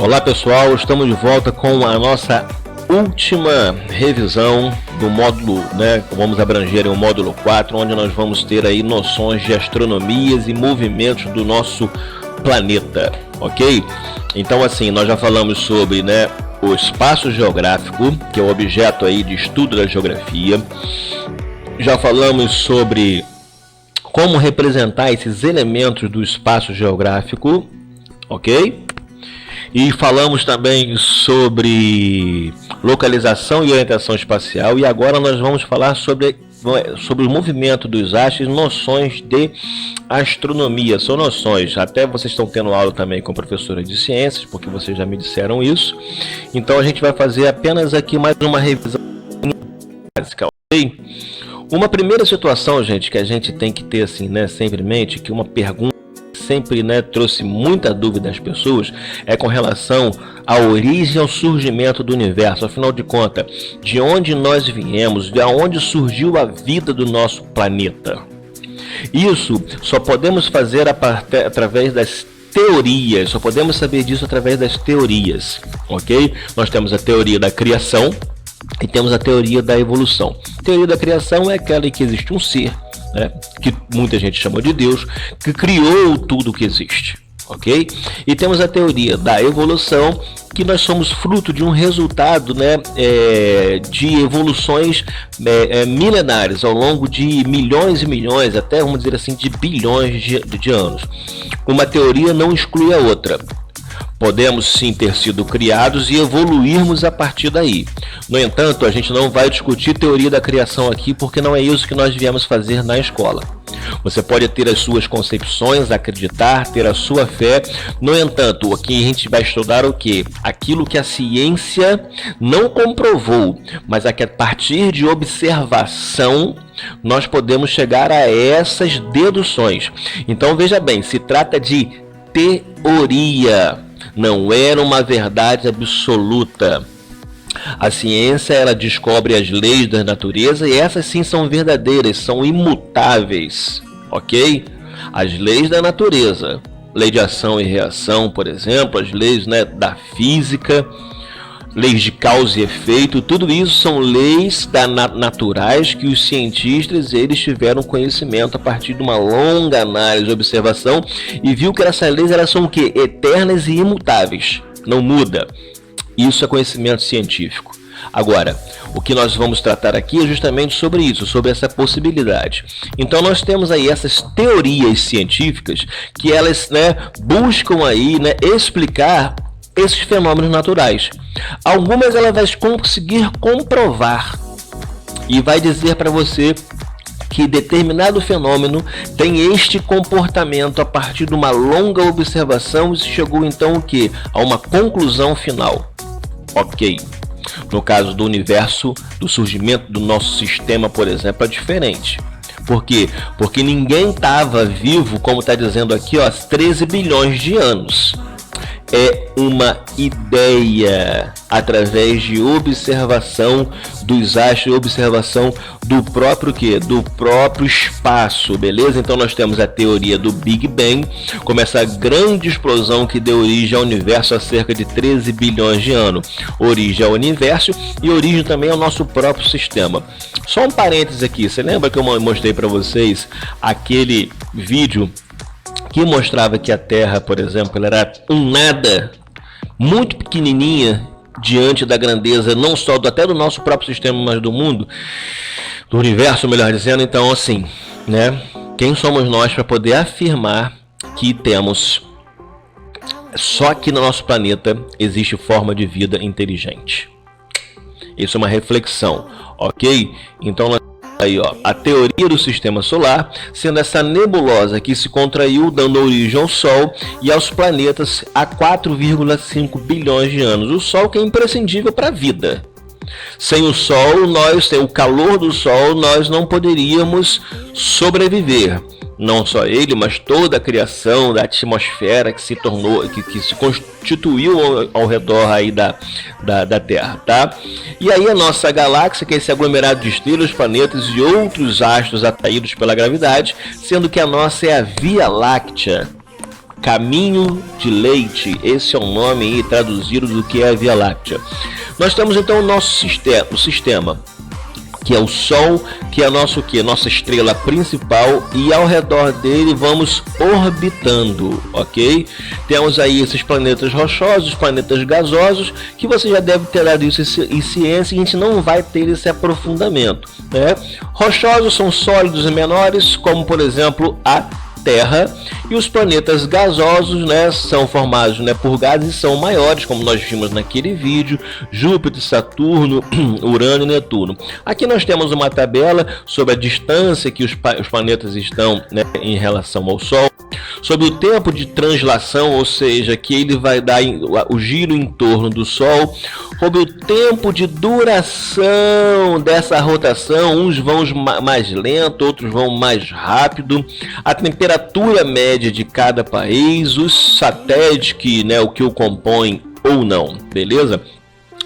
Olá pessoal, estamos de volta com a nossa última revisão do módulo, né? Vamos abranger o módulo 4, onde nós vamos ter aí noções de astronomias e movimentos do nosso planeta, ok? Então assim, nós já falamos sobre, né, o espaço geográfico, que é o objeto aí de estudo da geografia. Já falamos sobre como representar esses elementos do espaço geográfico, ok? E falamos também sobre localização e orientação espacial. E agora nós vamos falar sobre o movimento dos astros, noções de astronomia. São noções, até vocês estão tendo aula também com a professora de ciências, porque vocês já me disseram isso. Então a gente vai fazer apenas aqui mais uma revisão básica, ok? Uma primeira situação, gente, que a gente tem que ter assim, né, sempre em mente, que uma pergunta sempre, né, trouxe muita dúvida às pessoas, é com relação à origem e ao surgimento do universo. Afinal de contas, de onde nós viemos, de onde surgiu a vida do nosso planeta. Isso só podemos fazer através das teorias, só podemos saber disso através das teorias, ok? Nós temos a teoria da criação e temos a teoria da evolução. A teoria da criação é aquela em que existe um ser, né, que muita gente chama de Deus, que criou tudo que existe, ok? E temos a teoria da evolução, que nós somos fruto de um resultado, né, de evoluções milenares ao longo de milhões e milhões, até vamos dizer assim, de bilhões de anos. Uma teoria não exclui a outra. Podemos sim ter sido criados e evoluirmos a partir daí. No entanto, a gente não vai discutir teoria da criação aqui, porque não é isso que nós viemos fazer na escola. Você pode ter as suas concepções, acreditar, ter a sua fé. No entanto, aqui a gente vai estudar o quê? Aquilo que a ciência não comprovou, mas a partir de observação nós podemos chegar a essas deduções. Então veja bem, se trata de teoria. Não era uma verdade absoluta. A ciência, ela descobre as leis da natureza e essas sim são verdadeiras, são imutáveis, ok? As leis da natureza, lei de ação e reação, por exemplo, as leis, né, da física, leis de causa e efeito, tudo isso são leis naturais que os cientistas eles tiveram conhecimento a partir de uma longa análise e observação e viu que essas leis elas são o quê? Eternas e imutáveis, não muda. Isso é conhecimento científico. Agora, o que nós vamos tratar aqui é justamente sobre isso, sobre essa possibilidade. Então nós temos aí essas teorias científicas que elas, né, buscam aí, né, explicar esses fenômenos naturais. Algumas ela vai conseguir comprovar e vai dizer para você que determinado fenômeno tem este comportamento a partir de uma longa observação e se chegou então o que? A uma conclusão final. Ok. No caso do universo, do surgimento do nosso sistema, por exemplo, é diferente. Por quê? Porque ninguém estava vivo, como está dizendo aqui, ó, há 13 bilhões de anos. É uma ideia através de observação dos astros, observação do próprio quê? Do próprio espaço, beleza? Então nós temos a teoria do Big Bang, como essa grande explosão que deu origem ao universo há cerca de 13 bilhões de anos. Origem ao universo e origem também ao nosso próprio sistema. Só um parênteses aqui, você lembra que eu mostrei para vocês aquele vídeo que mostrava que a Terra, por exemplo, ela era um nada, muito pequenininha diante da grandeza, não só até do nosso próprio sistema, mas do mundo, do universo, melhor dizendo. Então, assim, né? Quem somos nós para poder afirmar que temos só aqui no nosso planeta existe forma de vida inteligente? Isso é uma reflexão, ok? Então aí, ó, a teoria do sistema solar, sendo essa nebulosa que se contraiu, dando origem ao Sol e aos planetas há 4,5 bilhões de anos. O Sol que é imprescindível para a vida. Sem o Sol, sem o calor do Sol, nós não poderíamos sobreviver. Não só ele, mas toda a criação da atmosfera que se tornou, que se constituiu ao redor aí da Terra, tá? E aí a nossa galáxia, que é esse aglomerado de estrelas, planetas e outros astros atraídos pela gravidade, sendo que a nossa é a Via Láctea. Caminho de leite, esse é o nome aí traduzido do que é a Via Láctea. Nós temos então o nosso sistema, que é o Sol, que é nossa estrela principal, e ao redor dele vamos orbitando, ok? Temos aí esses planetas rochosos, planetas gasosos, que você já deve ter dado isso em ciência, e a gente não vai ter esse aprofundamento, né? Rochosos são sólidos e menores, como por exemplo a Terra, e os planetas gasosos, né, são formados, né, por gases e são maiores, como nós vimos naquele vídeo: Júpiter, Saturno, Urano e Netuno. Aqui nós temos uma tabela sobre a distância que os planetas estão, né, em relação ao Sol, sobre o tempo de translação, ou seja, que ele vai dar o giro em torno do Sol, sobre o tempo de duração dessa rotação, uns vão mais lento, outros vão mais rápido, a temperatura média de cada país, os satélites que, né, o que o compõem ou não, beleza?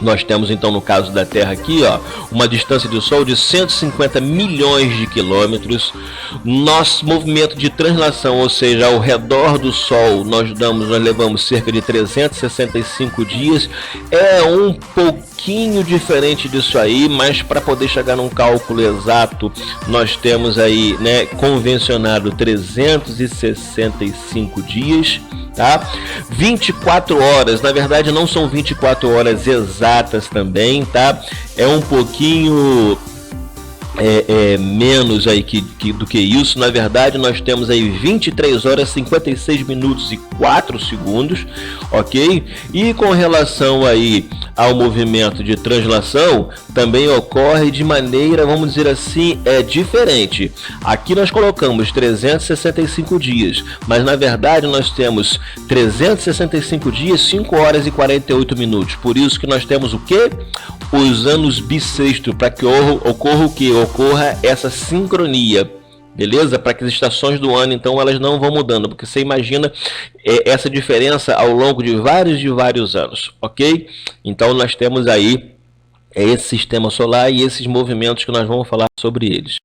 Nós temos então, no caso da Terra aqui, ó, uma distância do Sol de 150 milhões de quilômetros. Nosso movimento de translação, ou seja, ao redor do Sol, nós levamos cerca de 365 dias. É um pouquinho diferente disso aí, mas para poder chegar num cálculo exato, nós temos aí, né, convencionado 365 dias. Tá? 24 horas, na verdade não são 24 horas exatas também, tá? É um pouquinho menos aí do que isso. Na verdade nós temos aí 23 horas 56 minutos e 4 segundos, ok? E com relação aí ao movimento de translação, também ocorre de maneira, vamos dizer assim, diferente. Aqui nós colocamos 365 dias, mas na verdade nós temos 365 dias, 5 horas e 48 minutos. Por isso que nós temos o que? Os anos bissextos, para que ocorra o que? Ocorra essa sincronia, beleza? Para que as estações do ano, então, elas não vão mudando, porque você imagina essa diferença ao longo de vários anos, ok? Então nós temos aí esse sistema solar e esses movimentos que nós vamos falar sobre eles.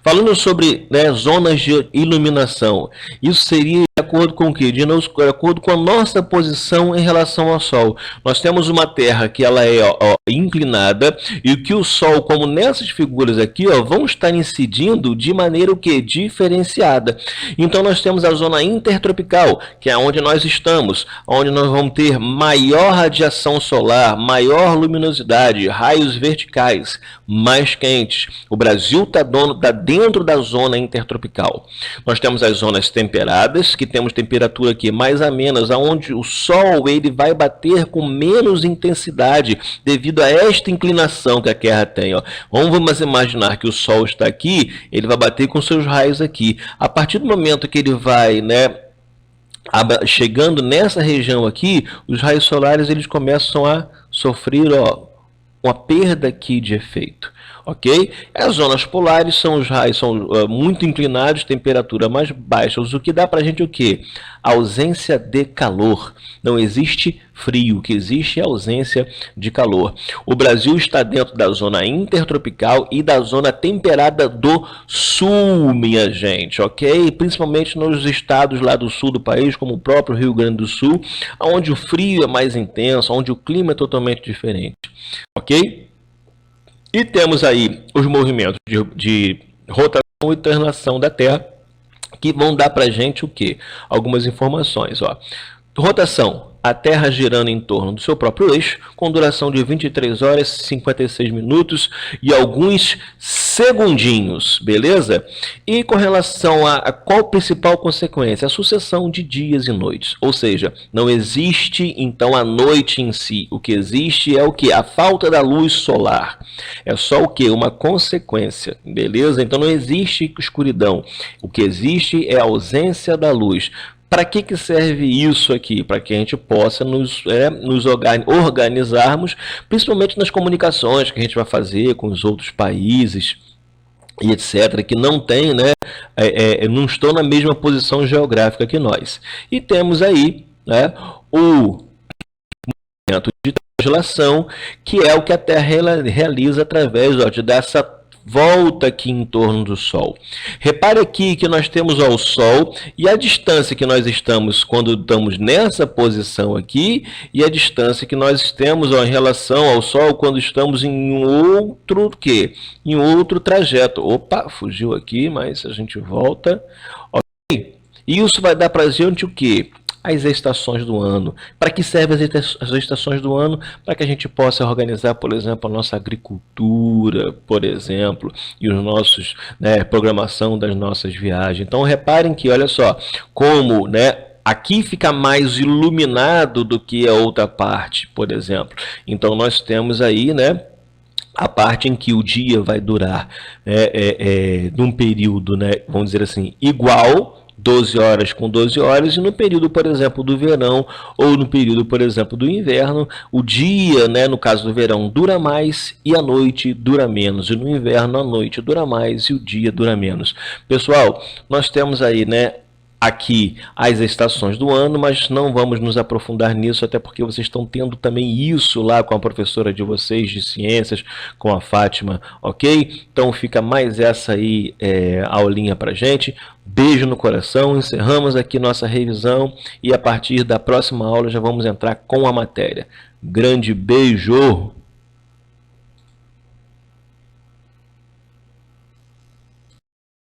Falando sobre, né, zonas de iluminação, isso seria de acordo com o que? De acordo com a nossa posição em relação ao Sol. Nós temos uma Terra que ela é inclinada, e que o Sol, como nessas figuras aqui, vão estar incidindo de maneira o que? Diferenciada. Então nós temos a zona intertropical, que é onde nós estamos, onde nós vamos ter maior radiação solar, maior luminosidade, raios verticais mais quentes. O Brasil está dentro da zona intertropical. Nós temos as zonas temperadas, que temos temperatura aqui mais amenas, onde o Sol ele vai bater com menos intensidade devido a esta inclinação que a Terra tem. Vamos imaginar que o Sol está aqui, ele vai bater com seus raios aqui. A partir do momento que ele vai, né, chegando nessa região aqui, os raios solares eles começam a sofrer uma perda aqui de efeito, ok? As zonas polares são os raios muito inclinados, temperatura mais baixa, o que dá para a gente o que? Ausência de calor. Não existe frio, o que existe é ausência de calor. O Brasil está dentro da zona intertropical e da zona temperada do sul, minha gente, ok? Principalmente nos estados lá do sul do país, como o próprio Rio Grande do Sul, onde o frio é mais intenso, onde o clima é totalmente diferente, ok? E temos aí os movimentos de rotação e translação da Terra, que vão dar para a gente o que? Algumas informações. Rotação: a Terra girando em torno do seu próprio eixo, com duração de 23 horas, 56 minutos e alguns segundinhos, beleza? E com relação a qual principal consequência? A sucessão de dias e noites, ou seja, não existe então a noite em si. O que existe é o que? A falta da luz solar. É só o que? Uma consequência, beleza? Então não existe escuridão. O que existe é a ausência da luz. Para que serve isso aqui? Para que a gente possa nos organizarmos, principalmente nas comunicações que a gente vai fazer com os outros países e etc., que não tem, né, não estão na mesma posição geográfica que nós. E temos aí, né, o movimento de translação, que é o que a Terra realiza através dessa volta aqui em torno do Sol. Repare aqui que nós temos ó, o Sol e a distância que nós estamos quando estamos nessa posição aqui e a distância que nós temos ó, em relação ao Sol quando estamos em outro quê? Em outro trajeto. Opa, fugiu aqui, mas a gente volta. Ok? E isso vai dar para a gente o quê? As estações do ano. Para que servem as estações do ano? Para que a gente possa organizar, por exemplo, a nossa agricultura, por exemplo, e os nossos, né, programação das nossas viagens. Então reparem que, olha só, como, né, aqui fica mais iluminado do que a outra parte, por exemplo. Então nós temos aí, né, a parte em que o dia vai durar num período, né, vamos dizer assim, igual, 12 horas com 12 horas, e no período, por exemplo, do verão, ou no período, por exemplo, do inverno, o dia, né, no caso do verão, dura mais e a noite dura menos, e no inverno a noite dura mais e o dia dura menos. Pessoal, nós temos aí, né, aqui as estações do ano, mas não vamos nos aprofundar nisso, até porque vocês estão tendo também isso lá com a professora de vocês de ciências, com a Fátima, ok? Então fica mais essa aí aulinha pra gente. Beijo no coração, encerramos aqui nossa revisão e a partir da próxima aula já vamos entrar com a matéria. Grande beijo!